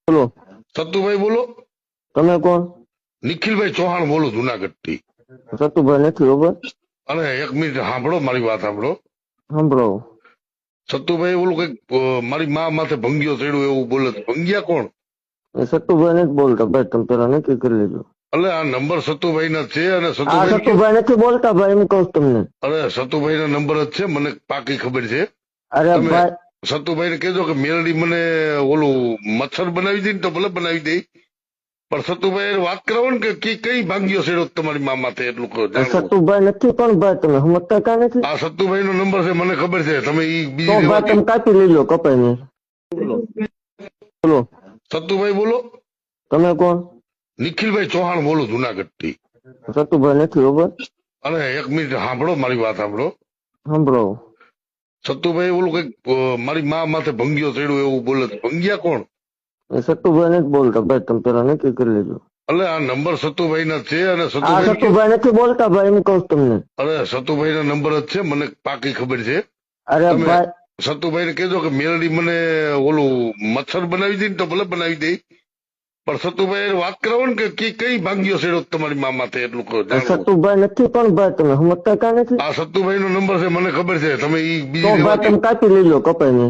બોલો. સતુભાઈ બોલો. તમે કોણ? નિખિલભાઈ ચૌહાણ બોલું જુનાગઢ થી. સતુભાઈ નથી ખબર. અને એક મિનિટ સાંભળો, મારી વાત સાંભળો. સાંભળો. સતુભાઈ ઓલું કઈક મારી મા માથે ભંગિયો ચડ્યો એવું બોલે. ભંગિયા કોણ? એ સતુભાઈ નથી બોલતા ભાઈ, તમે પેલા નક્કી કરી લેજો. એટલે આ નંબર સતુભાઈ ના છે અને આ સતુભાઈ સતુભાઈ નથી બોલતા ભાઈ, એમ કહું તમને. અરે સતુભાઈ ના નંબર જ છે, મને પાકી ખબર છે. અરે તમે ભાઈ, સતુભાઈ ને કહેજો કે મેલડી મને ઓલું મચ્છર બનાવી દે ને તો ભલે બનાવી દે, પણ સતુભાઈ વાત કરાવો ને કે કઈ ભાંગ્યો છે તમારી મા માથે, એટલું કહો. સતુભાઈ નથી પણ ભાઈ, તમે સમજતા કા નથી. આ સતુભાઈ નો નંબર છે, મને ખબર છે. તમે ઈ તો બીજી ભાઈ તમે કાપી લેજો, કપાઈ ને. બોલો. સતુભાઈ બોલો. તમે કોણ? નિખિલભાઈ ચૌહાણ બોલું જુનાગઢ થી. સતુભાઈ નથી ખબર. અને એક મિનિટ સાંભળો, મારી વાત સાંભળો. સાંભળો. સતુભાઈ ઓલું કઈક મારી મા માથે ભંગિયો ચડ્યો એવું બોલે. ભંગિયા કોણ? એ સતુભાઈ નથી બોલતા ભાઈ, તમે પેલા નક્કી કરી લેજો. એટલે આ નંબર સતુભાઈ ના છે અને આ સતુભાઈ સતુભાઈ નથી બોલતા ભાઈ, એમ કહું તમને. અરે સતુભાઈ ના નંબર જ છે, મને પાકી ખબર છે. અરે તમે ભાઈ, સતુભાઈ ને કહેજો કે મેલડી મને ઓલું મચ્છર બનાવી દે ને તો ભલે બનાવી દે, પણ સતુભાઈ વાત કરાવો ને કે કઈ ભાંગ્યો છે તમારી મા માથે, એટલું કહો. સતુભાઈ નથી પણ ભાઈ, તમે સમજતા કા નથી. આ સતુભાઈ નો નંબર છે, મને ખબર છે. તમે ઈ તો બીજી ભાઈ તમે કાપી લેજો, કપાઈ ને.